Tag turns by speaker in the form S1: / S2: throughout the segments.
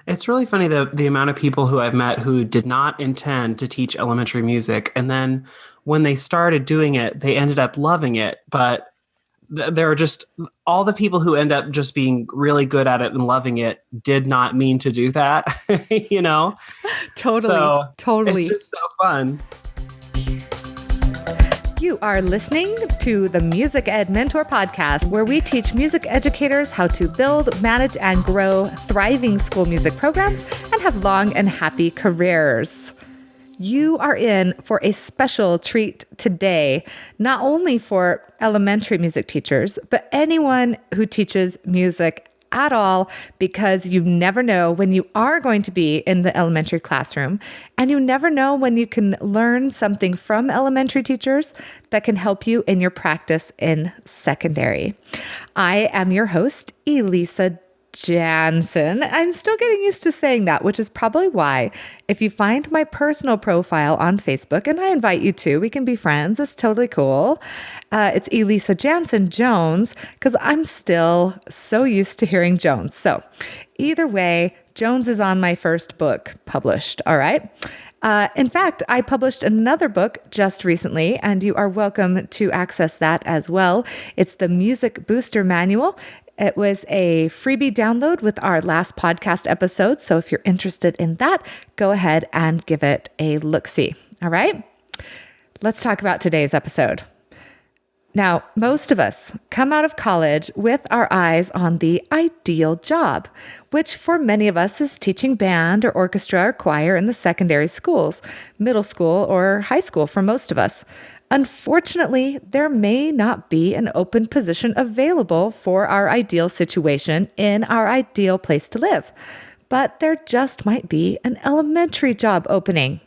S1: It's really funny the amount of people who I've met who did not intend to teach elementary music, and then when they started doing it, they ended up loving it. But there are just all the people who end up just being really good at it and loving it did not mean to do that, you know?
S2: Totally.
S1: So it's
S2: Totally.
S1: just so fun.
S2: You are listening to the Music Ed Mentor Podcast, where we teach music educators how to build, manage, and grow thriving school music programs and have long and happy careers. You are in for a special treat today, not only for elementary music teachers, but anyone who teaches music at all, because you never know when you are going to be in the elementary classroom, and you never know when you can learn something from elementary teachers that can help you in your practice in secondary. I am your host, Elisa Jansen. I'm still getting used to saying that, which is probably why if you find my personal profile on Facebook, and I invite you to, we can be friends. It's totally cool. It's Elisa Jansen Jones, because I'm still so used to hearing Jones. So either way, Jones is on my first book published. All right. In fact, I published another book just recently, and you are welcome to access that as well. It's the Music Booster Manual. It was a freebie download with our last podcast episode. So if you're interested in that, go ahead and give it a look-see. All right. Let's talk about today's episode. Now, most of us come out of college with our eyes on the ideal job, which for many of us is teaching band or orchestra or choir in the secondary schools, middle school or high school for most of us. Unfortunately, there may not be an open position available for our ideal situation in our ideal place to live, but there just might be an elementary job opening.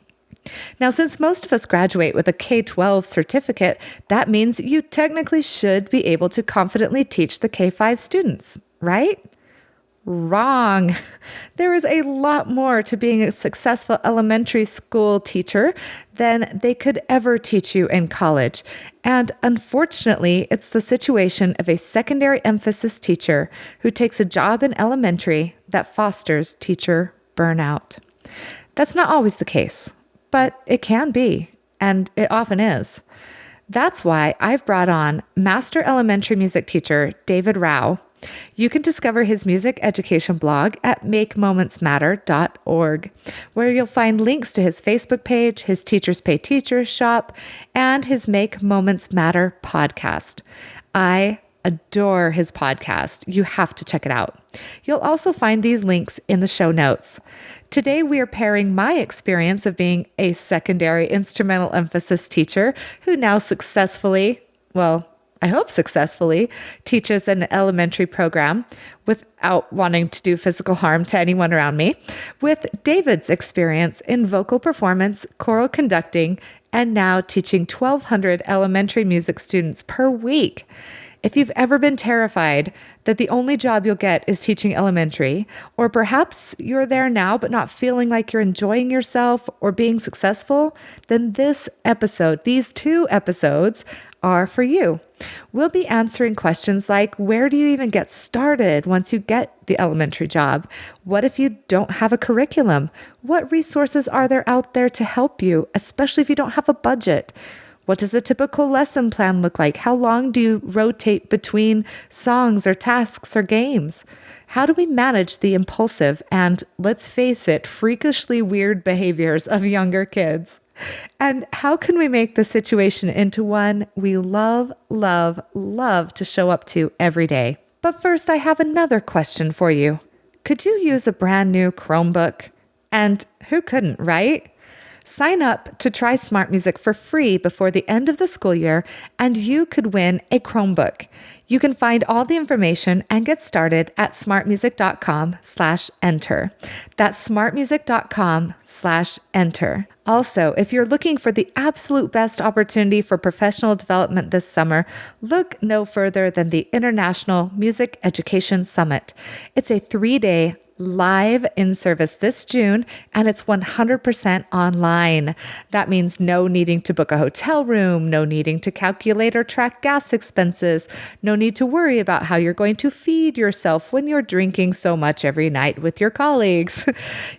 S2: Now, since most of us graduate with a K-12 certificate, that means you technically should be able to confidently teach the K-5 students, right? Wrong. There is a lot more to being a successful elementary school teacher than they could ever teach you in college. And unfortunately, it's the situation of a secondary emphasis teacher who takes a job in elementary that fosters teacher burnout. That's not always the case, but it can be, and it often is. That's why I've brought on Master Elementary Music Teacher David Rao. You can discover his music education blog at makemomentsmatter.org, where you'll find links to his Facebook page, his Teachers Pay Teachers shop, and his Make Moments Matter podcast. I adore his podcast. You have to check it out. You'll also find these links in the show notes. Today, we are pairing my experience of being a secondary instrumental emphasis teacher who now successfully, I hope successfully, teaches an elementary program without wanting to do physical harm to anyone around me, with David's experience in vocal performance, choral conducting, and now teaching 1,200 elementary music students per week. If you've ever been terrified that the only job you'll get is teaching elementary, or perhaps you're there now but not feeling like you're enjoying yourself or being successful, then these two episodes, are for you. We'll be answering questions like, where do you even get started once you get the elementary job? What if you don't have a curriculum? What resources are there out there to help you, especially if you don't have a budget? What does a typical lesson plan look like? How long do you rotate between songs or tasks or games? How do we manage the impulsive and, let's face it, freakishly weird behaviors of younger kids? And how can we make the situation into one we love, love, love to show up to every day? But first, I have another question for you. Could you use a brand new Chromebook? And who couldn't, right? Sign up to try Smart Music for free before the end of the school year, and you could win a Chromebook. You can find all the information and get started at smartmusic.com/enter. That's smartmusic.com/enter. Also, if you're looking for the absolute best opportunity for professional development this summer, look no further than the International Music Education Summit. It's a 3-day live in service this June, and it's 100% online. That means no needing to book a hotel room, no needing to calculate or track gas expenses, no need to worry about how you're going to feed yourself when you're drinking so much every night with your colleagues.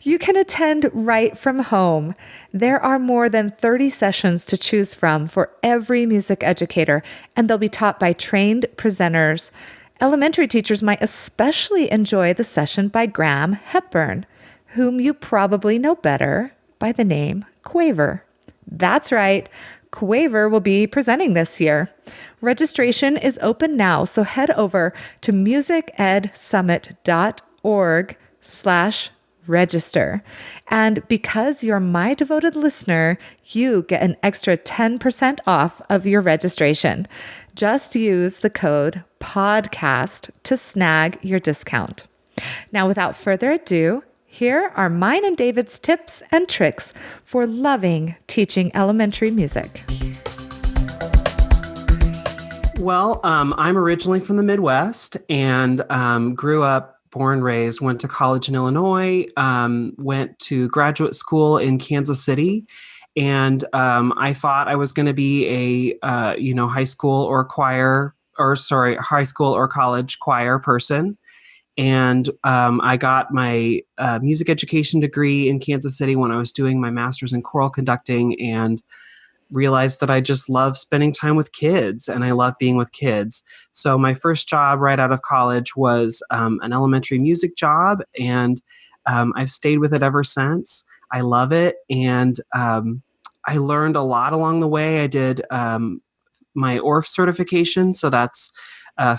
S2: You can attend right from home. There are more than 30 sessions to choose from for every music educator, and they'll be taught by trained presenters. Elementary teachers might especially enjoy the session by Graham Hepburn, whom you probably know better by the name Quaver. That's right, Quaver will be presenting this year. Registration is open now, so head over to musicedsummit.org/register. And because you're my devoted listener, you get an extra 10% off of your registration. Just use the code PODCAST to snag your discount. Now, without further ado, here are mine and David's tips and tricks for loving teaching elementary music.
S1: Well, I'm originally from the Midwest and grew up, born, raised, went to college in Illinois, went to graduate school in Kansas City. And I thought I was going to be a, high school or college choir person. And I got my music education degree in Kansas City when I was doing my master's in choral conducting, and realized that I just love spending time with kids and I love being with kids. So my first job right out of college was an elementary music job, and I've stayed with it ever since. I love it. And I learned a lot along the way. I did my ORF certification. So that's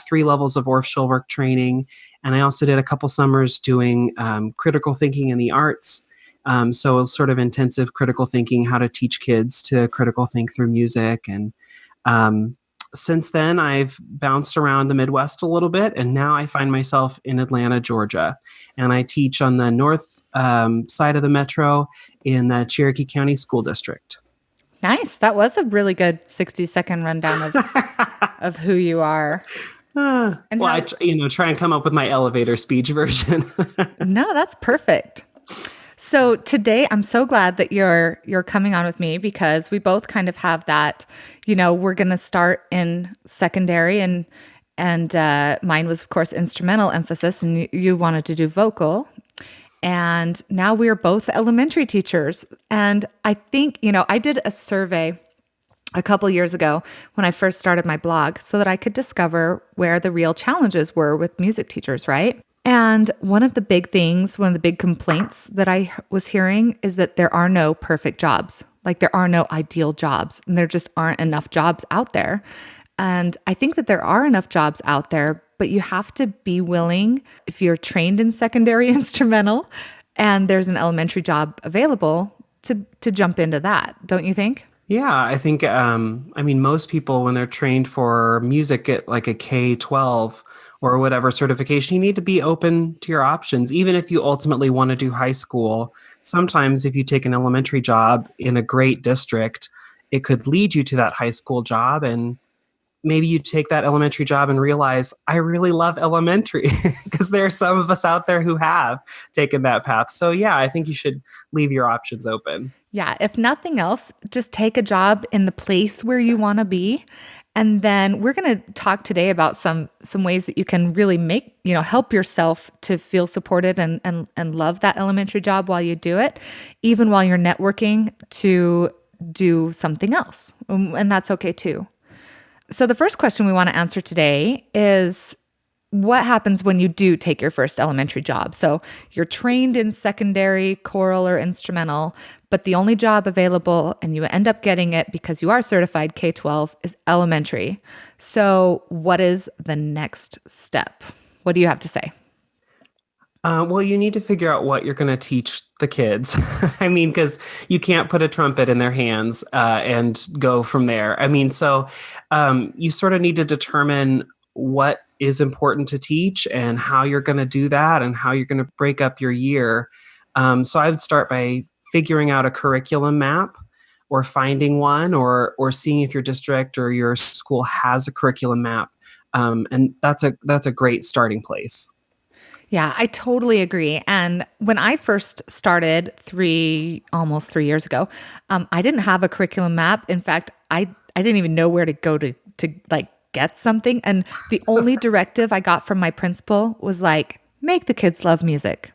S1: 3 levels of ORF Schulwerk training. And I also did a couple summers doing critical thinking in the arts. So it was sort of intensive critical thinking, how to teach kids to critical think through music. And since then, I've bounced around the Midwest a little bit, and now I find myself in Atlanta, Georgia. And I teach on the north side of the metro in the Cherokee County School District.
S2: Nice. That was a really good 60-second rundown of who you are.
S1: I try and come up with my elevator speech version.
S2: No, that's perfect. So today, I'm so glad that you're coming on with me, because we both kind of have that, we're going to start in secondary, and mine was, of course, instrumental emphasis, and you wanted to do vocal. And now we're both elementary teachers. And I think, I did a survey a couple years ago when I first started my blog so that I could discover where the real challenges were with music teachers, right? And one of the big complaints that I was hearing is that there are no perfect jobs. Like, there are no ideal jobs, and there just aren't enough jobs out there. And I think that there are enough jobs out there, but you have to be willing, if you're trained in secondary instrumental and there's an elementary job available, to jump into that. Don't you think?
S1: Yeah, I think, most people, when they're trained for music at like a K-12 or whatever certification, you need to be open to your options. Even if you ultimately want to do high school, sometimes if you take an elementary job in a great district, it could lead you to that high school job. And maybe you take that elementary job and realize, I really love elementary, because there are some of us out there who have taken that path. So yeah, I think you should leave your options open.
S2: Yeah, if nothing else, just take a job in the place where you want to be. And then we're going to talk today about some ways that you can really make, help yourself to feel supported and love that elementary job while you do it, even while you're networking to do something else. And that's okay too. So the first question we want to answer today is, what happens when you do take your first elementary job? So you're trained in secondary, choral, or instrumental, but the only job available, and you end up getting it because you are certified K-12, is elementary. So what is the next step? What do you have to say?
S1: Well, you need to figure out what you're going to teach the kids. Because you can't put a trumpet in their hands and go from there. So you sort of need to determine what is important to teach and how you're going to do that and how you're going to break up your year. So I would start by figuring out a curriculum map, or finding one, or seeing if your district or your school has a curriculum map. And that's a great starting place.
S2: Yeah, I totally agree. And when I first started almost 3 years ago, I didn't have a curriculum map. In fact, I didn't even know where to go to like get something. And the only directive I got from my principal was like, make the kids love music.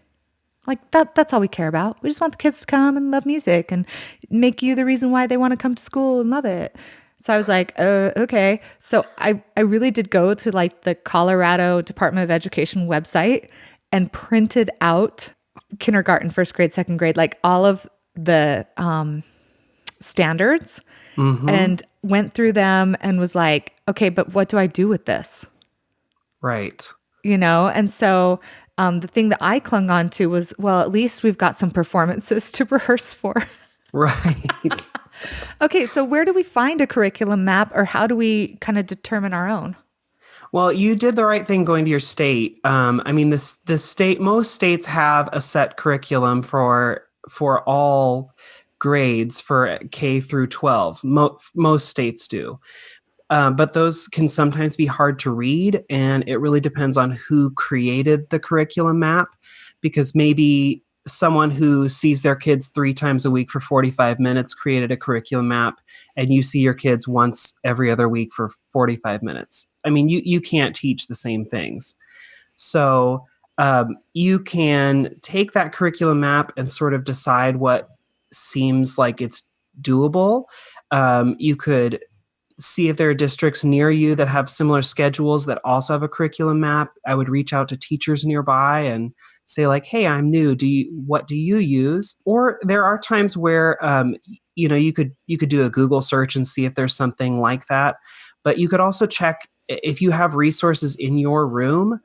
S2: Like that's all we care about. We just want the kids to come and love music and make you the reason why they want to come to school and love it. So I was like, okay. So I really did go to like the Colorado Department of Education website and printed out kindergarten, first grade, second grade, like all of the standards
S1: Mm-hmm.
S2: and went through them and was like, okay, but what do I do with this?
S1: Right.
S2: And so the thing that I clung on to was, well, at least we've got some performances to rehearse for.
S1: Right.
S2: Okay, so where do we find a curriculum map or how do we kind of determine our own?
S1: Well, you did the right thing going to your state. I mean, most states have a set curriculum for all grades for K through 12. Most states do. But those can sometimes be hard to read, and it really depends on who created the curriculum map, because maybe someone who sees their kids 3 times a week for 45 minutes created a curriculum map, and you see your kids once every other week for 45 minutes. I mean, you can't teach the same things. So you can take that curriculum map and sort of decide what seems like it's doable. You could see if there are districts near you that have similar schedules that also have a curriculum map. I would reach out to teachers nearby and say like, hey, I'm new. What do you use? Or there are times where, you could do a Google search and see if there's something like that. But you could also check if you have resources in your room.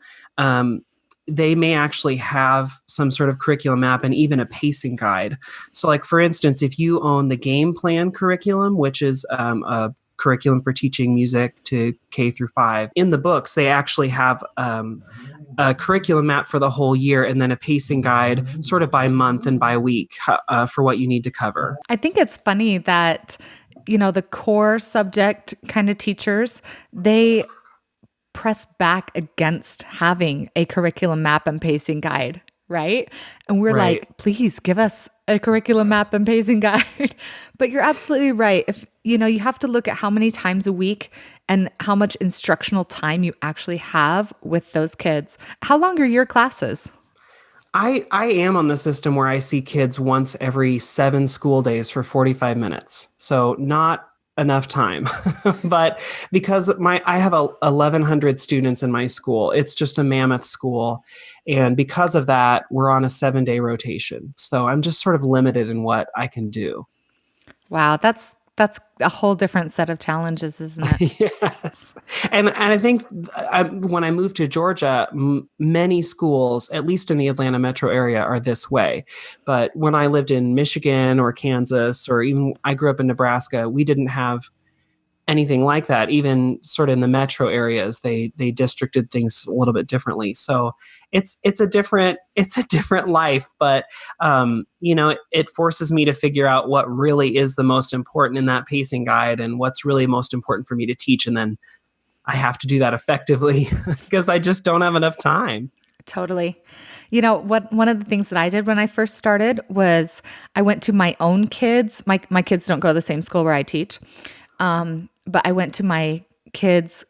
S1: They may actually have some sort of curriculum map and even a pacing guide. So like, for instance, if you own the game plan curriculum, which is a curriculum for teaching music to K through 5. In the books, they actually have a curriculum map for the whole year and then a pacing guide sort of by month and by week for what you need to cover.
S2: I think it's funny that, the core subject kind of teachers, they press back against having a curriculum map and pacing guide, right? And we're
S1: Right.
S2: like, please give us a curriculum map and pacing guide. But you're absolutely right. If you have to look at how many times a week and how much instructional time you actually have with those kids. How long are your classes?
S1: I am on the system where I see kids once every 7 school days for 45 minutes. So not enough time. But because I have 1,100 students in my school, it's just a mammoth school. And because of that, we're on a 7-day rotation. So I'm just sort of limited in what I can do.
S2: Wow, that's a whole different set of challenges, isn't it?
S1: Yes. And I think when I moved to Georgia, many schools, at least in the Atlanta metro area, are this way. But when I lived in Michigan or Kansas, or even I grew up in Nebraska, we didn't have anything like that. Even sort of in the metro areas, they districted things a little bit differently. So it's a different life, but it forces me to figure out what really is the most important in that pacing guide and what's really most important for me to teach, and then I have to do that effectively because I just don't have enough time.
S2: Totally. One of the things that I did when I first started was I went to my own kids. My kids don't go to the same school where I teach. But I went to my kids'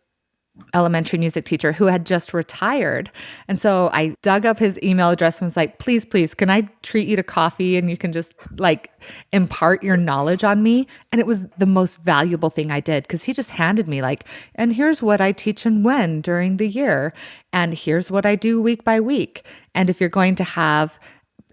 S2: elementary music teacher who had just retired. And so I dug up his email address and was like, please, can I treat you to coffee and you can just like impart your knowledge on me? And it was the most valuable thing I did because he just handed me like, and here's what I teach and when during the year. And here's what I do week by week. And if you're going to have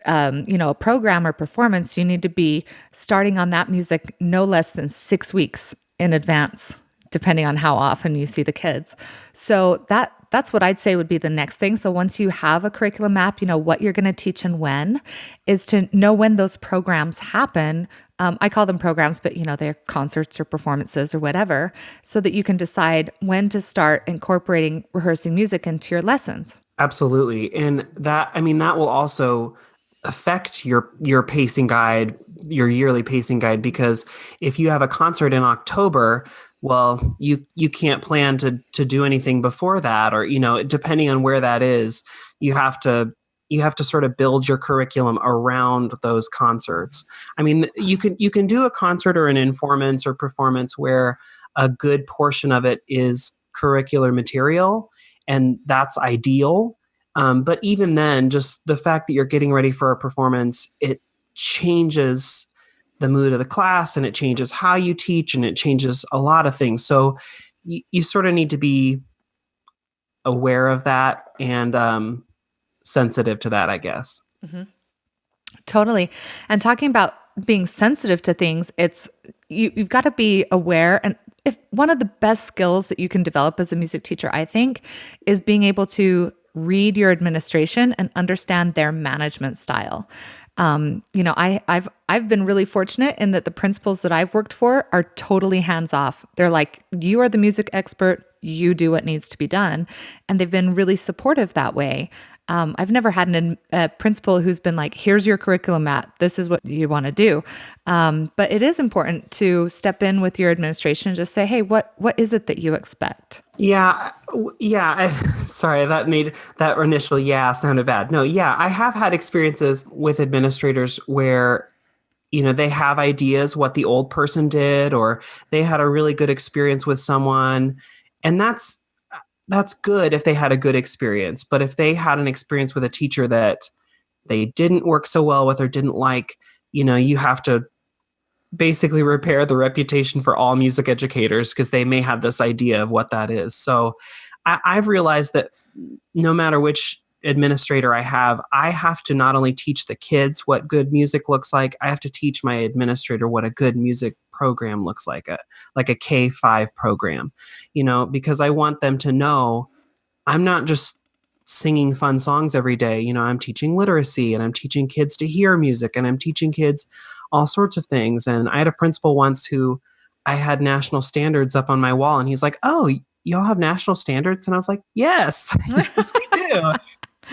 S2: a program or performance, you need to be starting on that music no less than 6 weeks in advance, depending on how often you see the kids. So that's what I'd say would be the next thing. So once you have a curriculum map, what you're going to teach and when, is to know when those programs happen. I call them programs, but they're concerts or performances or whatever, so that you can decide when to start incorporating rehearsing music into your lessons.
S1: Absolutely. And that will also affect your pacing guide, your yearly pacing guide, because if you have a concert in October, well, you can't plan to do anything before that, or depending on where that is, you have to you have to sort of build your curriculum around those concerts. I mean, you can do a concert or an informance or performance where a good portion of it is curricular material, and that's ideal. But even then, just the fact that you're getting ready for a performance, it changes the mood of the class, and it changes how you teach, and it changes a lot of things. So you sort of need to be aware of that, and sensitive to that, I guess.
S2: Mhm. Totally. And talking about being sensitive to things, you've got to be aware. And if one of the best skills that you can develop as a music teacher, I think, is being able to read your administration and understand their management style. I've been really fortunate in that the principals that I've worked for are totally hands off. They're like, you are the music expert, you do what needs to be done, and they've been really supportive that way. I've never had a principal who's been like, here's your curriculum, Matt. This is what you want to do. But it is important to step in with your administration and just say, hey, what is it that you expect?
S1: Yeah, yeah. Sorry, that made that initial yeah sounded bad. No, yeah, I have had experiences with administrators where they have ideas what the old person did, or they had a really good experience with someone, and that's good if they had a good experience. But if they had an experience with a teacher that they didn't work so well with or didn't like, you have to basically repair the reputation for all music educators, because they may have this idea of what that is. So I've realized that no matter which administrator I have to not only teach the kids what good music looks like, I have to teach my administrator what a good music program looks like, a K-5 program, because I want them to know I'm not just singing fun songs every day. I'm teaching literacy, and I'm teaching kids to hear music, and I'm teaching kids all sorts of things. And I had a principal once who I had national standards up on my wall, and he's like, "Oh, y'all have national standards?" And I was like, "Yes, yes, we do."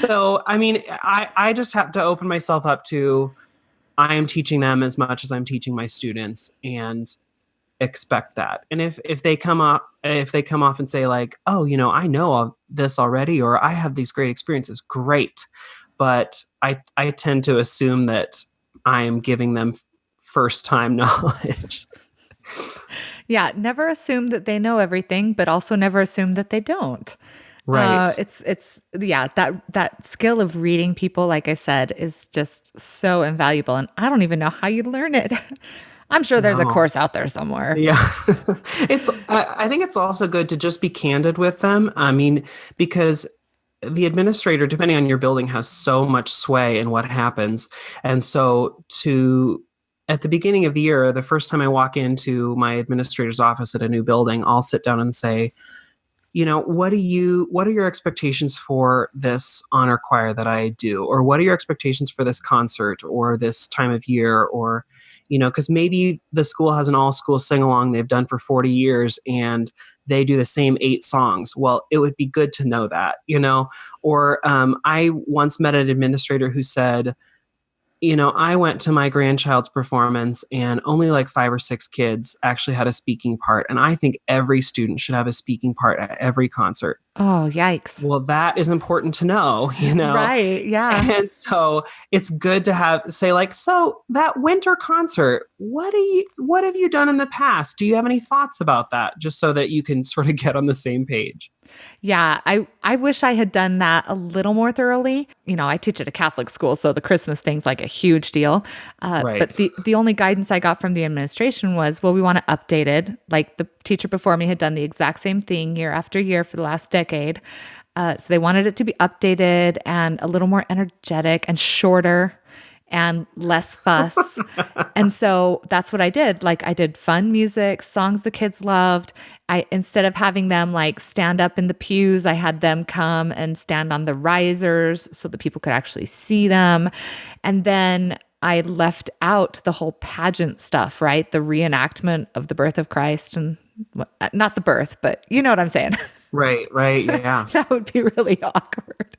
S1: So, I mean, I just have to open myself up to, I am teaching them as much as I'm teaching my students, and expect that. And if they come off and say like, "Oh, I know all this already," or "I have these great experiences," great. But I tend to assume that I am giving them first time knowledge.
S2: Yeah, never assume that they know everything, but also never assume that they don't.
S1: Right.
S2: It's yeah, that skill of reading people, like I said, is just so invaluable, and I don't even know how you learn it. I'm sure there's a
S1: No.
S2: course out there somewhere.
S1: Yeah. I think it's also good to just be candid with them. I mean, because the administrator, depending on your building, has so much sway in what happens. And so at the beginning of the year, the first time I walk into my administrator's office at a new building, I'll sit down and say, what are your expectations for this honor choir that I do? Or what are your expectations for this concert or this time of year? Or, because maybe the school has an all school sing along they've done for 40 years, and they do the same 8 songs. Well, it would be good to know that, or I once met an administrator who said, I went to my grandchild's performance, and only like 5 or 6 kids actually had a speaking part. And I think every student should have a speaking part at every concert.
S2: Oh, yikes.
S1: Well, that is important to know,
S2: Right, yeah.
S1: And so it's good to say like, so that winter concert, what have you done in the past? Do you have any thoughts about that? Just so that you can sort of get on the same page.
S2: Yeah, I wish I had done that a little more thoroughly. I teach at a Catholic school, so the Christmas thing's like a huge deal. But
S1: Right.
S2: the only guidance I got from the administration was, well, we want to update it. Like the teacher before me had done the exact same thing year after year for the last decade. So they wanted it to be updated and a little more energetic and shorter and less fuss. And so that's what I did. Like I did fun music, songs the kids loved. Instead of having them like stand up in the pews, I had them come and stand on the risers so that people could actually see them. And then I left out the whole pageant stuff, right? The reenactment of the birth of Christ, and not the birth, but you know what I'm saying.
S1: Right. Yeah.
S2: That would be really awkward.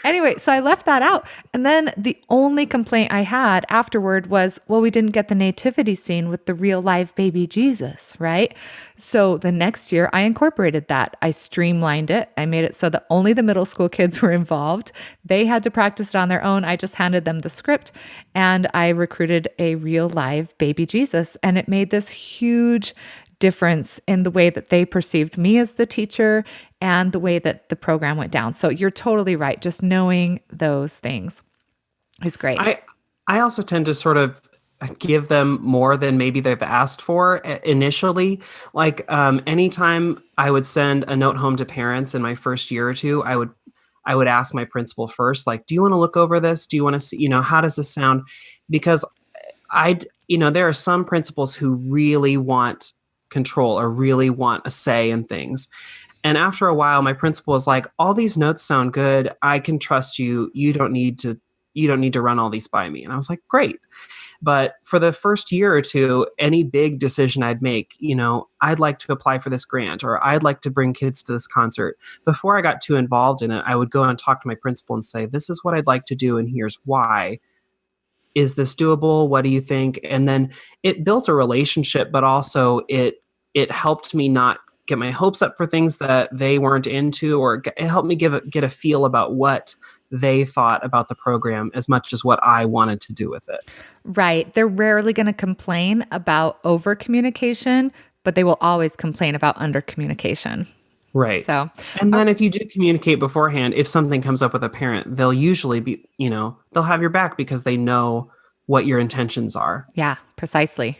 S2: Anyway, so I left that out. And then the only complaint I had afterward was, well, we didn't get the nativity scene with the real live baby Jesus, right? So the next year I incorporated that. I streamlined it. I made it so that only the middle school kids were involved. They had to practice it on their own. I just handed them the script and I recruited a real live baby Jesus. And it made this huge difference in the way that they perceived me as the teacher and the way that the program went down. So you're totally right. Just knowing those things is great.
S1: I also tend to sort of give them more than maybe they've asked for initially. Like anytime I would send a note home to parents in my first year or two, I would ask my principal first, like, do you want to look over this? Do you want to see, how does this sound? Because there are some principals who really want control or really want a say in things. And after a while, my principal was like, all these notes sound good. I can trust you. You don't need to run all these by me. And I was like, great. But for the first year or two, any big decision I'd make, I'd like to apply for this grant or I'd like to bring kids to this concert. Before I got too involved in it, I would go and talk to my principal and say, this is what I'd like to do. And here's why. Is this doable? What do you think? And then it built a relationship, but also it helped me not get my hopes up for things that they weren't into, or it helped me get a feel about what they thought about the program as much as what I wanted to do with it.
S2: Right. They're rarely going to complain about over communication, but they will always complain about under communication.
S1: Right.
S2: So,
S1: and then if you do communicate beforehand, if something comes up with a parent, they'll usually be, they'll have your back because they know what your intentions are.
S2: Yeah, precisely.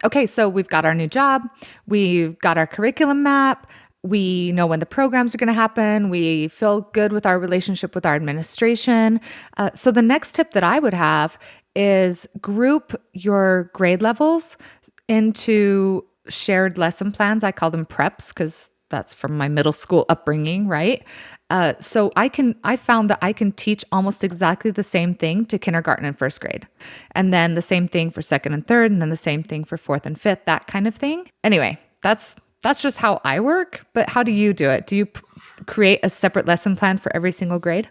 S2: Okay, so we've got our new job. We've got our curriculum map. We know when the programs are going to happen. We feel good with our relationship with our administration. So the next tip that I would have is group your grade levels into shared lesson plans. I call them preps because that's from my middle school upbringing, right? So I found that I can teach almost exactly the same thing to kindergarten and first grade. And then the same thing for second and third, and then the same thing for fourth and fifth, that kind of thing. Anyway, that's just how I work. But how do you do it? Do you create a separate lesson plan for every single grade?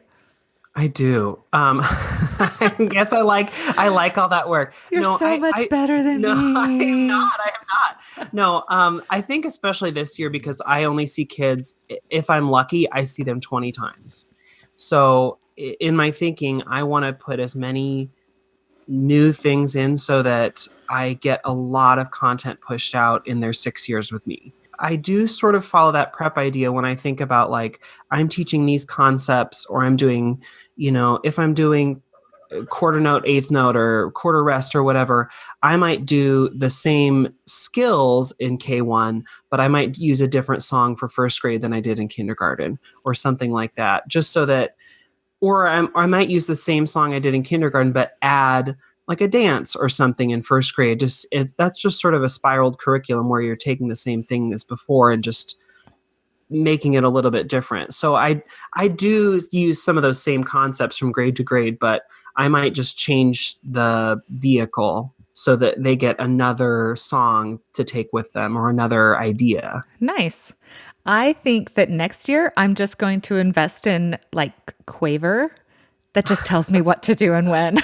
S1: I do. I guess I like all that work.
S2: You're so much better than me.
S1: I am not. No, I think especially this year because I only see kids, if I'm lucky, I see them 20 times. So in my thinking, I want to put as many new things in so that I get a lot of content pushed out in their 6 years with me. I do sort of follow that prep idea when I think about like I'm teaching these concepts or I'm doing, if I'm doing quarter note, eighth note or quarter rest or whatever, I might do the same skills in K1, but I might use a different song for first grade than I did in kindergarten or something like that, just so that, or I might use the same song I did in kindergarten, but add like a dance or something in first grade. That's just sort of a spiraled curriculum where you're taking the same thing as before and just making it a little bit different. So I do use some of those same concepts from grade to grade, but I might just change the vehicle so that they get another song to take with them or another idea.
S2: Nice. I think that next year I'm just going to invest in like Quaver that just tells me what to do and when.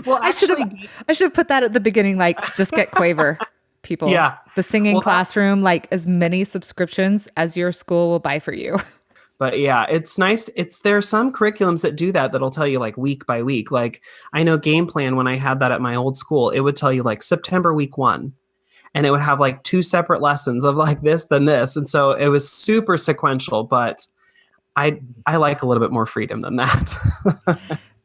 S1: Well,
S2: I should have put that at the beginning, like just get Quaver, people.
S1: Yeah.
S2: The singing classroom, like as many subscriptions as your school will buy for you.
S1: But yeah, it's nice. There are some curriculums that do that that'll tell you like week by week. Like I know Game Plan, when I had that at my old school, it would tell you like September week 1. And it would have like 2 separate lessons of like this, then this. And so it was super sequential, but I like a little bit more freedom than that.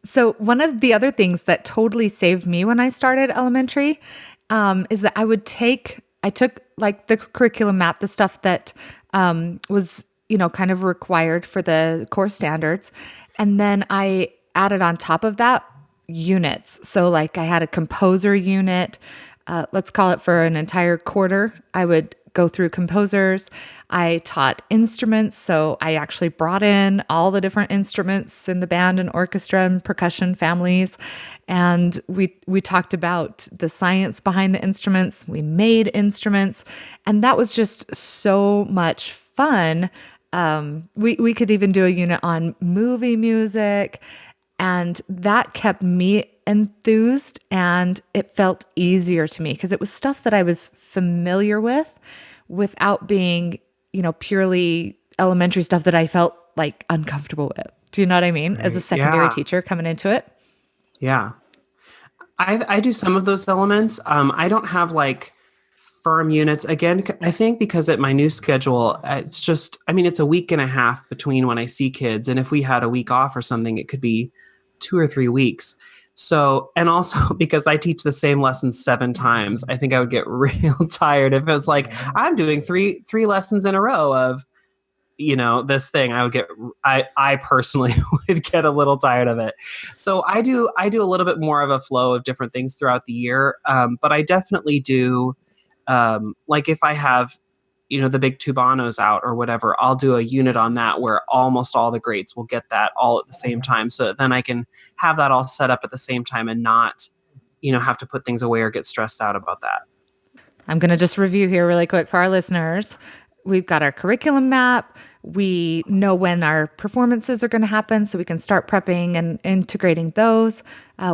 S2: So one of the other things that totally saved me when I started elementary is that I took like the curriculum map, the stuff that was, kind of required for the core standards. And then I added on top of that units. So like I had a composer unit, let's call it for an entire quarter. I would go through composers. I taught instruments. So I actually brought in all the different instruments in the band and orchestra and percussion families. And we talked about the science behind the instruments. We made instruments. And that was just so much fun We could even do a unit on movie music, and that kept me enthused and it felt easier to me because it was stuff that I was familiar with without being, purely elementary stuff that I felt like uncomfortable with. Do you know what I mean? As a
S1: Right.
S2: secondary
S1: Yeah.
S2: teacher coming into it.
S1: Yeah. I do some of those elements. I don't have like firm units. Again, I think because at my new schedule, it's just, I mean, it's a week and a half between when I see kids. And if we had a week off or something, it could be 2 or 3 weeks. So, and also because I teach the same lesson 7 times, I think I would get real tired if it was like, I'm doing three lessons in a row of, this thing. I personally would get a little tired of it. So I do a little bit more of a flow of different things throughout the year. But I definitely do, like if I have, the big tubanos out or whatever, I'll do a unit on that where almost all the grades will get that all at the same time. So that then I can have that all set up at the same time and not, have to put things away or get stressed out about that.
S2: I'm going to just review here really quick for our listeners. We've got our curriculum map. We know when our performances are going to happen so we can start prepping and integrating those.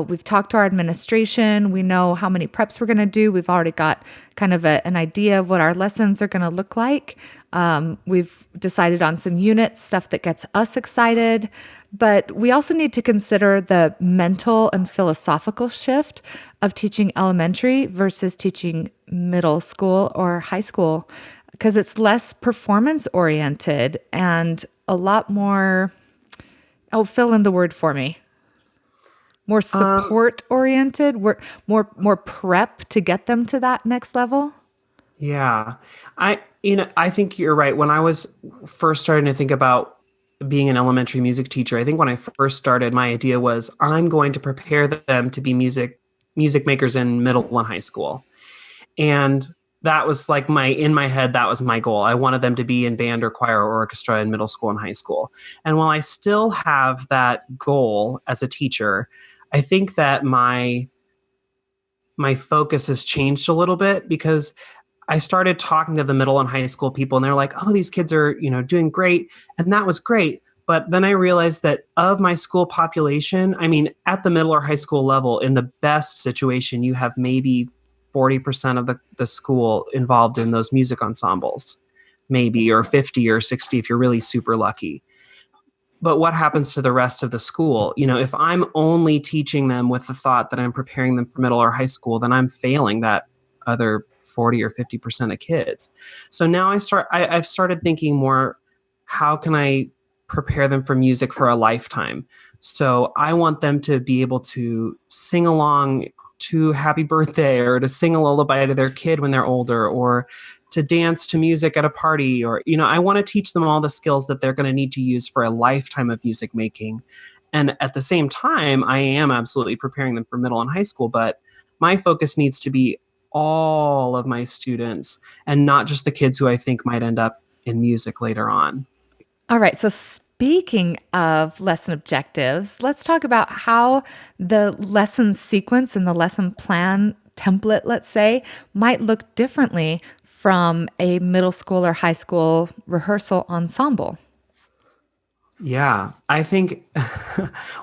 S2: We've talked to our administration. We know how many preps we're going to do. We've already got kind of an idea of what our lessons are going to look like. We've decided on some units, stuff that gets us excited. But we also need to consider the mental and philosophical shift of teaching elementary versus teaching middle school or high school, because it's less performance oriented and a lot more, oh, fill in the word for me, more
S1: Um,
S2: support oriented, more prep to get them to that next level.
S1: yeah, I think you're right. When I was first starting to think about being an elementary music teacher, I think when I first started, my idea was I'm going to prepare them to be music makers in middle and high school. And that was like in my head, that was my goal. I wanted them to be in band or choir or orchestra in middle school and high school. And while I still have that goal as a teacher, I think that my focus has changed a little bit because I started talking to the middle and high school people and they're like, "Oh, these kids are, doing great." And that was great. But then I realized that of my school population, I mean, at the middle or high school level, in the best situation, you have maybe 40% of the school involved in those music ensembles, maybe, or 50 or 60 if you're really super lucky. But what happens to the rest of the school? If I'm only teaching them with the thought that I'm preparing them for middle or high school, then I'm failing that other 40 or 50% of kids. So now I've started thinking more, how can I prepare them for music for a lifetime? So I want them to be able to sing along to Happy Birthday or to sing a lullaby to their kid when they're older or to dance to music at a party, or I want to teach them all the skills that they're going to need to use for a lifetime of music making. And at the same time, I am absolutely preparing them for middle and high school, but my focus needs to be all of my students and not just the kids who I think might end up in music later on.
S2: All right. So, speaking of lesson objectives, let's talk about how the lesson sequence and the lesson plan template, let's say, might look differently from a middle school or high school rehearsal ensemble.
S1: Yeah, I think,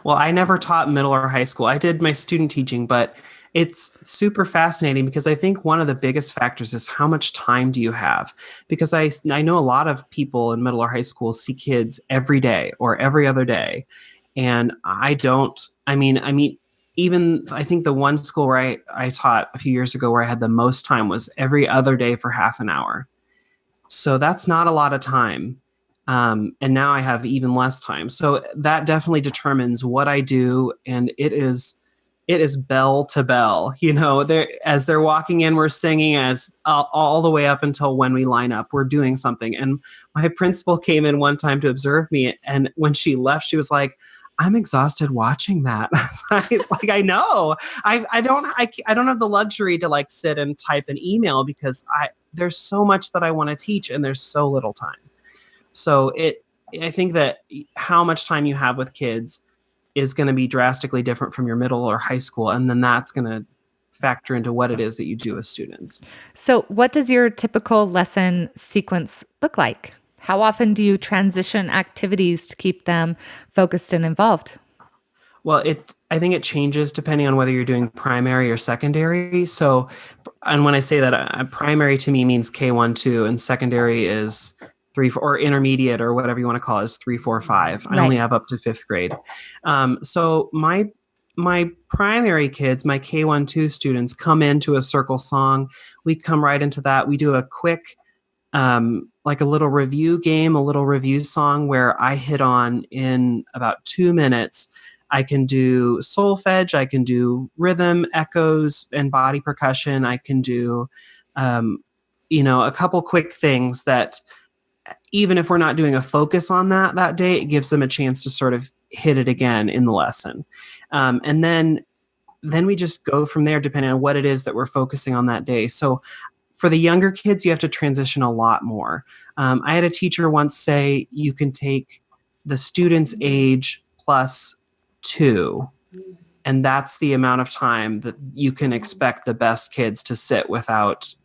S1: well, I never taught middle or high school. I did my student teaching, but it's super fascinating because I think one of the biggest factors is how much time do you have? Because I know a lot of people in middle or high school see kids every day or every other day. And I don't, I mean, even I think the one school where I taught a few years ago where I had the most time was every other day for half an hour. So that's not a lot of time. And now I have even less time. So that definitely determines what I do. And it is bell to bell, as they're walking in, we're singing as all the way up until when we line up, we're doing something. And my principal came in one time to observe me. And when she left, she was like, "I'm exhausted watching that." It's like, I know I don't have the luxury to like sit and type an email because there's so much that I want to teach and there's so little time. So I think that how much time you have with kids is going to be drastically different from your middle or high school. And then that's going to factor into what it is that you do with students.
S2: So, what does your typical lesson sequence look like? How often do you transition activities to keep them focused and involved?
S1: Well, I think it changes depending on whether you're doing primary or secondary. So, and when I say that, primary to me means K1, 2, and secondary is 3, 4, or intermediate or whatever you want to call it is 3, 4, 5. I only
S2: Right.
S1: have up to 5th grade. So my primary kids, my K1, 2 students come into a circle song. We come right into that. We do a quick like a little review game, a little review song where I hit on in about 2 minutes. I can do solfege, I can do rhythm, echoes, and body percussion. I can do, a couple quick things that even if we're not doing a focus on that day, it gives them a chance to sort of hit it again in the lesson. And then we just go from there depending on what it is that we're focusing on that day. So for the younger kids, you have to transition a lot more. I had a teacher once say you can take the student's age plus 2, and that's the amount of time that you can expect the best kids to sit without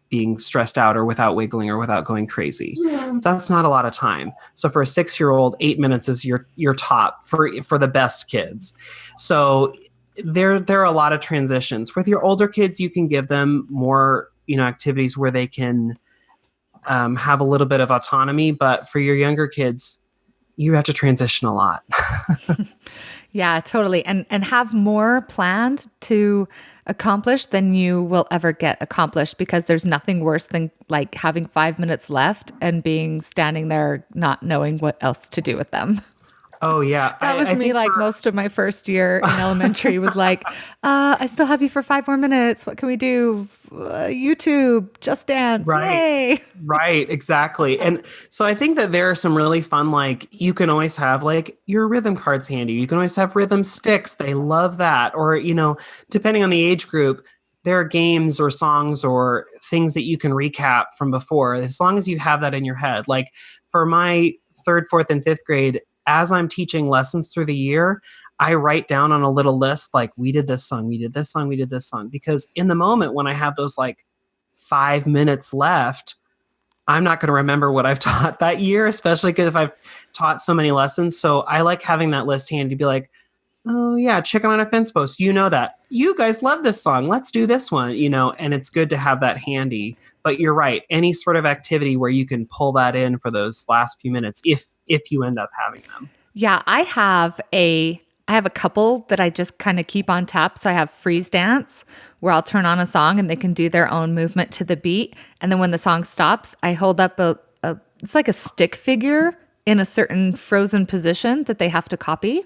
S1: being stressed out or without wiggling or without going crazy. That's not a lot of time. So for a 6-year-old, 8 minutes is your top for the best kids. So there are a lot of transitions. With your older kids, you can give them more activities where they can have a little bit of autonomy. But for your younger kids, you have to transition a lot.
S2: Yeah, totally. And have more planned to accomplish than you will ever get accomplished, because there's nothing worse than like having 5 minutes left and being standing there not knowing what else to do with them.
S1: Oh yeah,
S2: That was
S1: I
S2: me
S1: think
S2: like most of my first year in elementary was like, I still have you for 5 more minutes. What can we do? YouTube, Just Dance.
S1: right.
S2: Yay.
S1: Right, exactly. And so I think that there are some really fun, like you can always have like your rhythm cards handy. You can always have rhythm sticks. They love that. Or, depending on the age group, there are games or songs or things that you can recap from before, as long as you have that in your head. Like for my 3rd, 4th, and 5th grade, as I'm teaching lessons through the year, I write down on a little list, like we did this song, we did this song, we did this song. Because in the moment when I have those like 5 minutes left, I'm not going to remember what I've taught that year, especially because if I've taught so many lessons. So I like having that list handy to be like, oh yeah, chicken on a fence post. You know that. You guys love this song. Let's do this one, and it's good to have that handy. But you're right. Any sort of activity where you can pull that in for those last few minutes, if you end up having them.
S2: Yeah, I have a couple that I just kind of keep on tap. So I have freeze dance where I'll turn on a song and they can do their own movement to the beat. And then when the song stops, I hold up it's like a stick figure in a certain frozen position that they have to copy.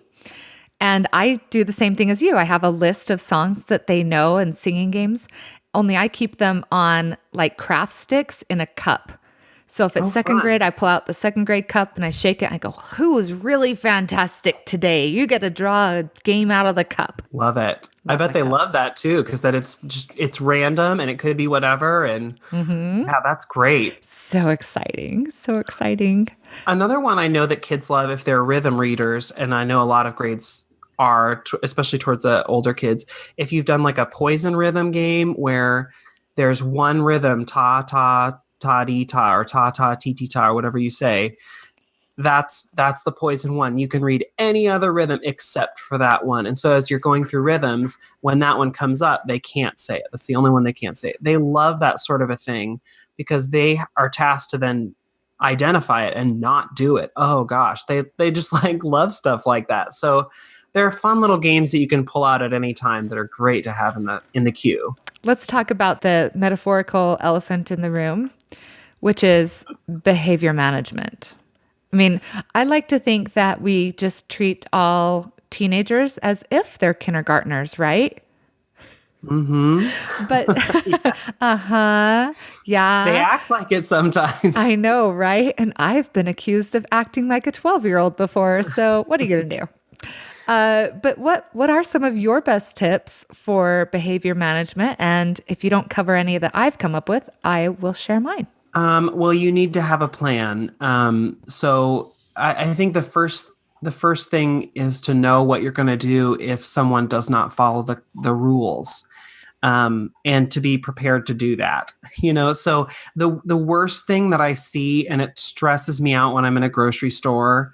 S2: And I do the same thing as you. I have a list of songs that they know and singing games, only I keep them on like craft sticks in a cup. So if it's second
S1: Fun.
S2: grade, I pull out the second grade cup and I shake it. I go, who was really fantastic today? You get to draw a game out of the cup.
S1: Love it. I
S2: Love
S1: bet
S2: my
S1: they
S2: cups.
S1: love that too, because then it's random and it could be whatever. And yeah, that's great.
S2: So exciting. So exciting.
S1: Another one I know that kids love if they're rhythm readers, and I know a lot of grades are, especially towards the older kids, if you've done like a poison rhythm game where there's one rhythm, ta ta ta dee ta, or ta ta ti ti ta, or whatever you say, that's the poison one. You can read any other rhythm except for that one. And so as you're going through rhythms, when that one comes up, they can't say it. That's the only one they can't say it. They love that sort of a thing because they are tasked to then identify it and not do it. Oh gosh, they just like love stuff like that. So there are fun little games that you can pull out at any time that are great to have in the queue.
S2: Let's talk about the metaphorical elephant in the room, which is behavior management. I mean, I like to think that we just treat all teenagers as if they're kindergartners, right?
S1: Mm-hmm.
S2: But,
S1: They
S2: yeah,
S1: act like it sometimes.
S2: I know, right? And I've been accused of acting like a 12-year-old before. So what are you going to do? But what are some of your best tips for behavior management? And if you don't cover any that I've come up with, I will share mine.
S1: Well, you need to have a plan. So I think the first thing is to know what you're going to do if someone does not follow the rules. and to be prepared to do that. So the worst thing that I see, and it stresses me out when I'm in a grocery store,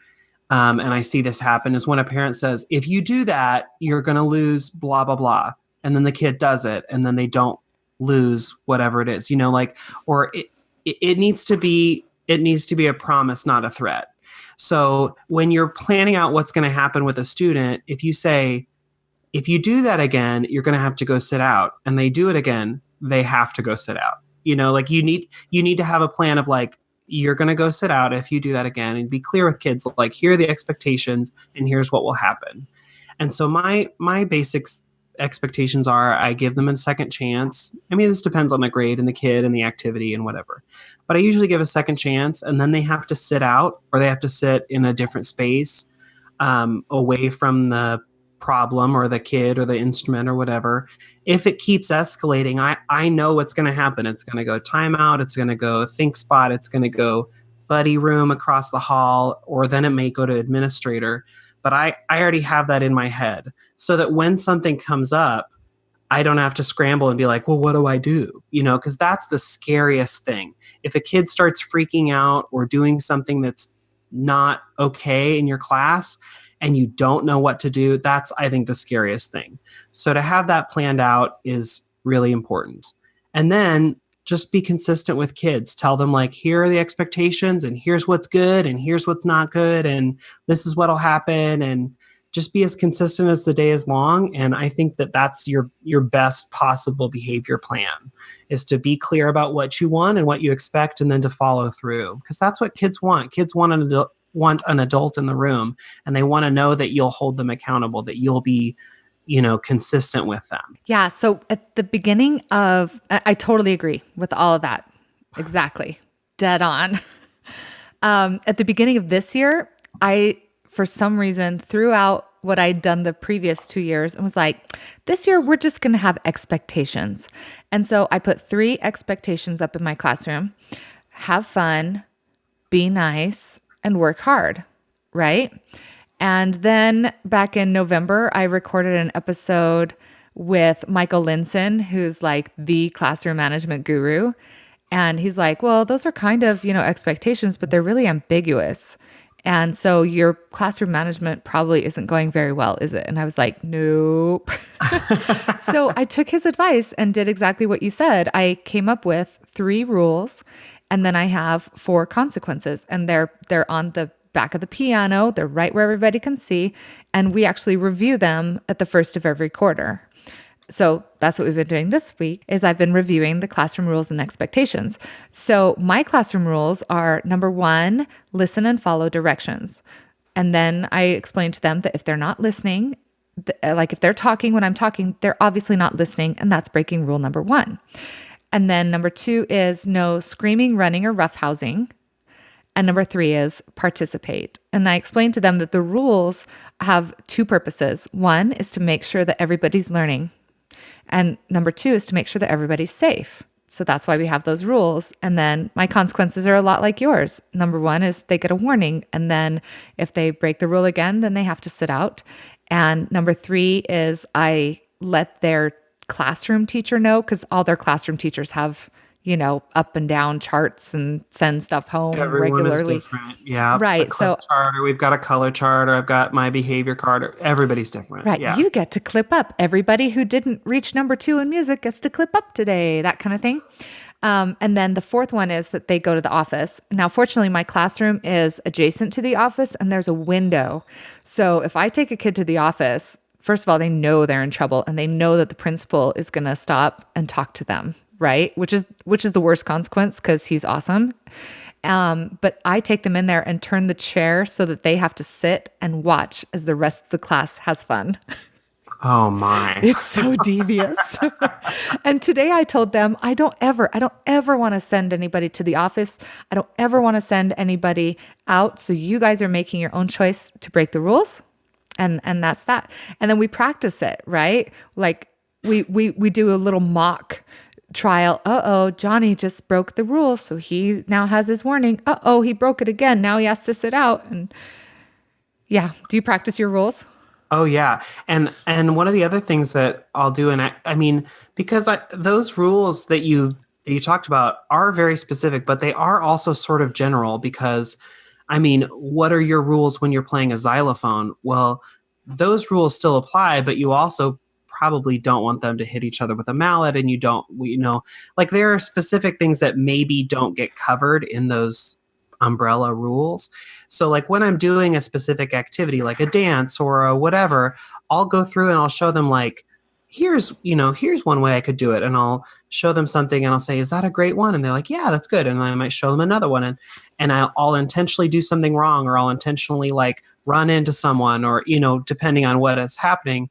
S1: and I see this happen, is when a parent says, if you do that, you're going to lose blah, blah, blah. And then the kid does it, and then they don't lose whatever it is, or it needs to be a promise, not a threat. So when you're planning out what's going to happen with a student, if you say, if you do that again, you're going to have to go sit out, and they do it again, they have to go sit out. Like you need to have a plan of like, you're going to go sit out if you do that again, and be clear with kids, like, here are the expectations and here's what will happen. And so my basic expectations are, I give them a second chance. I mean, this depends on the grade and the kid and the activity and whatever, but I usually give a second chance, and then they have to sit out, or they have to sit in a different space, away from the problem or the kid or the instrument or whatever. If it keeps escalating, I know what's going to happen. It's going to go timeout. It's going to go think spot. It's going to go buddy room across the hall, or then it may go to administrator. But I already have that in my head, so that when something comes up, I don't have to scramble and be like, well, what do I do? Because that's the scariest thing. If a kid starts freaking out or doing something that's not okay in your class, and you don't know what to do, that's, I think, the scariest thing. So to have that planned out is really important. And then just be consistent with kids. Tell them, like, here are the expectations, and here's what's good, and here's what's not good, and this is what'll happen. And just be as consistent as the day is long. And I think that that's your best possible behavior plan, is to be clear about what you want and what you expect, and then to follow through, because that's what kids want. Kids want an adult in the room, and they want to know that you'll hold them accountable, that you'll be, consistent with them.
S2: Yeah. So at the beginning of, I totally agree with all of that. Exactly. Dead on. At the beginning of this year, I, for some reason, threw out what I'd done the previous 2 years and was like, this year, we're just going to have expectations. And so I put 3 expectations up in my classroom: have fun, be nice, and work hard, right? And then back in November, I recorded an episode with Michael Linson, who's like the classroom management guru. And he's like, well, those are kind of, expectations, but they're really ambiguous. And so your classroom management probably isn't going very well, is it? And I was like, nope. So I took his advice and did exactly what you said. I came up with 3 rules, and then I have 4 consequences, and they're on the back of the piano. They're right where everybody can see. And we actually review them at the first of every quarter. So that's what we've been doing this week, is I've been reviewing the classroom rules and expectations. So my classroom rules are: number 1, listen and follow directions. And then I explain to them that if they're not listening, like if they're talking when I'm talking, they're obviously not listening, and that's breaking rule number 1. And then number 2 is no screaming, running, or roughhousing. And number 3 is participate. And I explained to them that the rules have 2 purposes. 1 is to make sure that everybody's learning. And number 2 is to make sure that everybody's safe. So that's why we have those rules. And then my consequences are a lot like yours. Number 1 is they get a warning. And then if they break the rule again, then they have to sit out. And number 3 is I let their classroom teacher know, because all their classroom teachers have, up and down charts and send stuff home
S1: Everyone
S2: regularly.
S1: Is different. Yeah.
S2: Right. So
S1: chart, or we've got a color chart, or I've got my behavior card, or everybody's different.
S2: Right.
S1: Yeah.
S2: You get to clip up. Everybody who didn't reach number 2 in music gets to clip up today, that kind of thing. And then the 4th one is that they go to the office. Now, fortunately, my classroom is adjacent to the office, and there's a window. So if I take a kid to the office, first of all, they know they're in trouble, and they know that the principal is going to stop and talk to them, right? Which is the worst consequence, because he's awesome. But I take them in there and turn the chair so that they have to sit and watch as the rest of the class has fun.
S1: Oh my.
S2: It's so devious. And today I told them, I don't ever want to send anybody to the office. I don't ever want to send anybody out. So you guys are making your own choice to break the rules. And that's that. And then we practice it, right? Like we do a little mock trial. Johnny just broke the rules, so he now has his warning. He broke it again. Now he has to sit out. And yeah, do you practice your rules?
S1: Oh yeah, and one of the other things that I'll do, and I mean, because those rules that you talked about are very specific, but they are also sort of general. Because, I mean, what are your rules when you're playing a xylophone? Well, those rules still apply, but you also probably don't want them to hit each other with a mallet, and you don't, like there are specific things that maybe don't get covered in those umbrella rules. So like when I'm doing a specific activity like a dance or a whatever, I'll go through and I'll show them like here's one way I could do it, and I'll show them something and I'll say, is that a great one? And they're like, yeah, that's good. And I might show them another one, and I'll intentionally do something wrong, or I'll intentionally like run into someone, or depending on what is happening,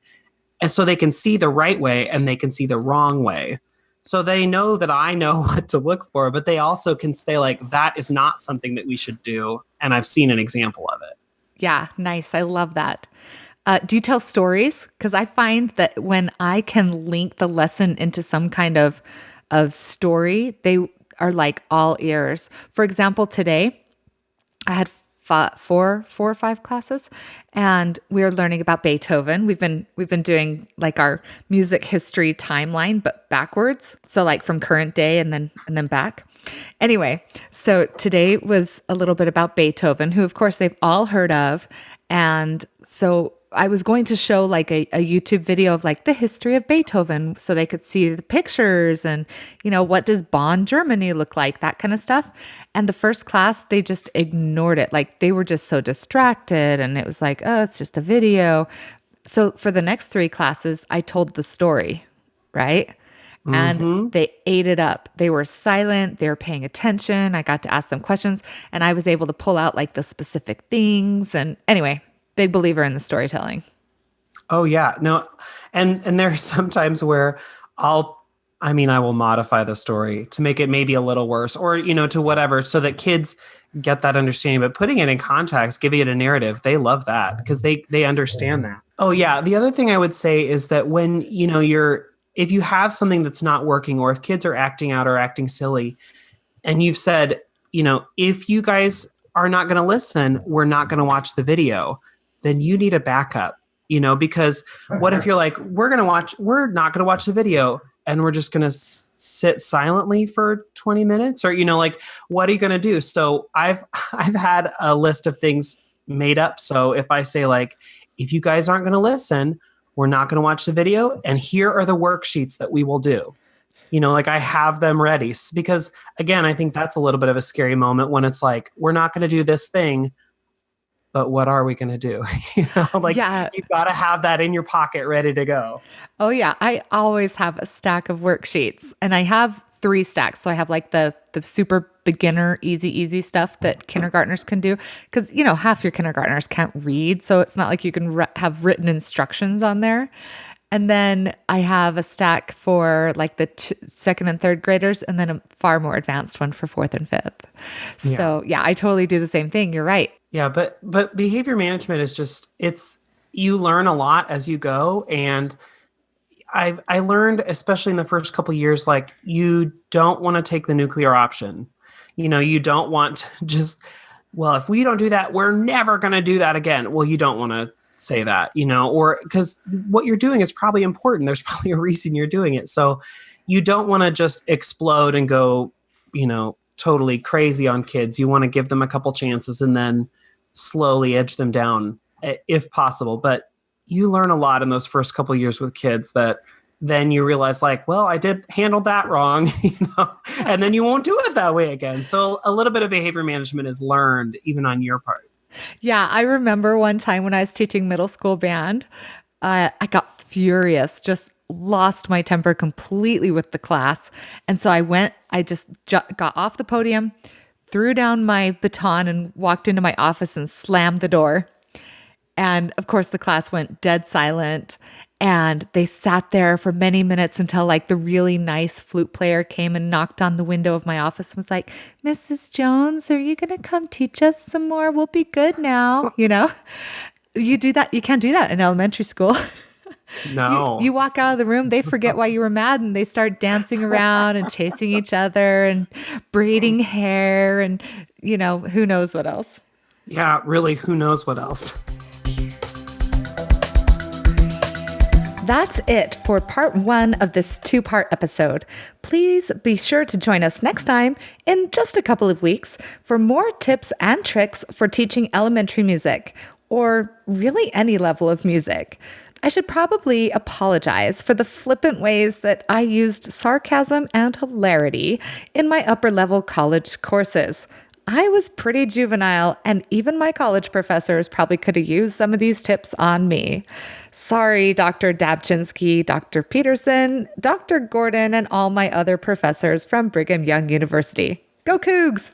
S1: and so they can see the right way and they can see the wrong way. So they know that I know what to look for, but they also can say like, that is not something that we should do, and I've seen an example of it.
S2: Yeah, nice. I love that. Do you tell stories? Because I find that when I can link the lesson into some kind of story, they are like all ears. For example, today I had four or five classes, and we were learning about Beethoven. We've been doing like our music history timeline, but backwards. So like from current day and then back. Anyway, so today was a little bit about Beethoven, who of course they've all heard of. And so I was going to show like a YouTube video of like the history of Beethoven so they could see the pictures and, what does Bonn, Germany look like, that kind of stuff. And the first class, they just ignored it. Like they were just so distracted, and it was like, oh, it's just a video. So for the next three classes, I told the story, right? And they ate it up. They were silent. They were paying attention. I got to ask them questions, and I was able to pull out like the specific things. And anyway, big believer in the storytelling.
S1: Oh yeah, no, and there are some times where I will modify the story to make it maybe a little worse, or to whatever, so that kids get that understanding. But putting it in context, giving it a narrative, they love that because they understand that. Oh yeah, the other thing I would say is that when if you have something that's not working, or if kids are acting out or acting silly, and you've said, if you guys are not going to listen, we're not going to watch the video, then you need a backup, because what if you're like, we're not going to watch the video, and we're just going to sit silently for 20 minutes, or, like, what are you going to do? So I've had a list of things made up. So if I say like, if you guys aren't going to listen, we're not going to watch the video, and here are the worksheets that we will do. Like I have them ready, because again, I think that's a little bit of a scary moment when it's like, we're not going to do this thing, but what are we going to do?
S2: Yeah.
S1: You've got to have that in your pocket ready to go.
S2: Oh yeah. I always have a stack of worksheets, and I have 3 stacks. So I have like the super beginner, easy stuff that kindergartners can do. Cause half your kindergartners can't read. So it's not like you can have written instructions on there. And then I have a stack for like the second and third graders, and then a far more advanced one for fourth and fifth. So yeah, I totally do the same thing. You're right.
S1: Yeah. But behavior management is just, you learn a lot as you go. And I learned, especially in the first couple of years, like you don't want to take the nuclear option. You don't want to just, well, if we don't do that, we're never going to do that again. Well, you don't want to say that, or because what you're doing is probably important. There's probably a reason you're doing it. So you don't want to just explode and go, totally crazy on kids. You want to give them a couple chances and then slowly edge them down if possible. But you learn a lot in those first couple of years with kids that then you realize like, well, I did handle that wrong, and then you won't do it that way again. So a little bit of behavior management is learned even on your part.
S2: Yeah. I remember one time when I was teaching middle school band, I got furious, just lost my temper completely with the class. And so I just got off the podium, threw down my baton, and walked into my office and slammed the door. And of course, the class went dead silent, and they sat there for many minutes until like the really nice flute player came and knocked on the window of my office and was like, Mrs. Jones, are you going to come teach us some more? We'll be good now. You do that. You can't do that in elementary school.
S1: No.
S2: You walk out of the room, they forget why you were mad, and they start dancing around and chasing each other and braiding hair and, who knows what else.
S1: Yeah, really, who knows what else.
S2: That's it for part 1 of this 2-part episode. Please be sure to join us next time in just a couple of weeks for more tips and tricks for teaching elementary music, or really any level of music. I should probably apologize for the flippant ways that I used sarcasm and hilarity in my upper level college courses. I was pretty juvenile, and even my college professors probably could have used some of these tips on me. Sorry, Dr. Dabchinsky, Dr. Peterson, Dr. Gordon, and all my other professors from Brigham Young University. Go Cougs!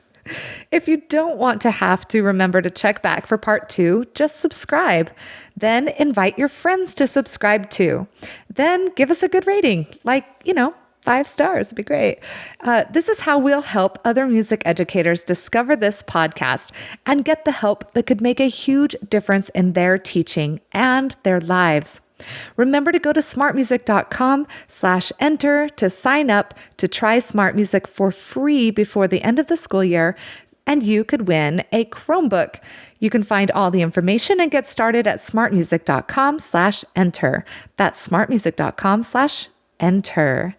S2: If you don't want to have to remember to check back for part 2, just subscribe. Then invite your friends to subscribe too. Then give us a good rating, 5 stars would be great. This is how we'll help other music educators discover this podcast and get the help that could make a huge difference in their teaching and their lives. Remember to go to smartmusic.com/enter to sign up to try Smart Music for free before the end of the school year, and you could win a Chromebook. You can find all the information and get started at smartmusic.com/enter. That's smartmusic.com/enter.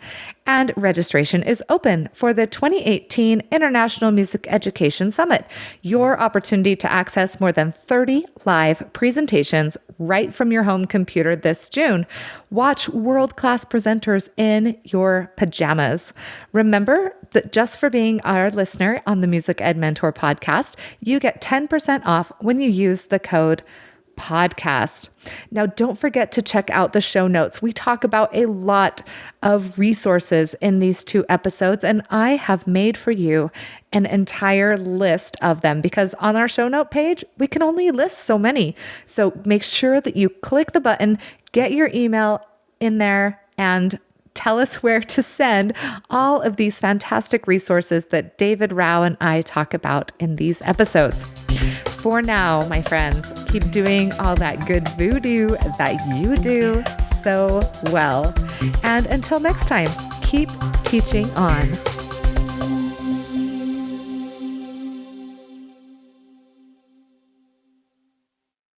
S2: And registration is open for the 2018 International Music Education Summit, your opportunity to access more than 30 live presentations right from your home computer this June. Watch world-class presenters in your pajamas. Remember that just for being our listener on the Music Ed Mentor podcast, you get 10% off when you use the code podcast. Now, don't forget to check out the show notes. We talk about a lot of resources in these 2 episodes, and I have made for you an entire list of them because on our show note page, we can only list so many. So make sure that you click the button, get your email in there, and tell us where to send all of these fantastic resources that David Rao and I talk about in these episodes. For now, my friends, keep doing all that good voodoo that you do so well. And until next time, keep teaching on.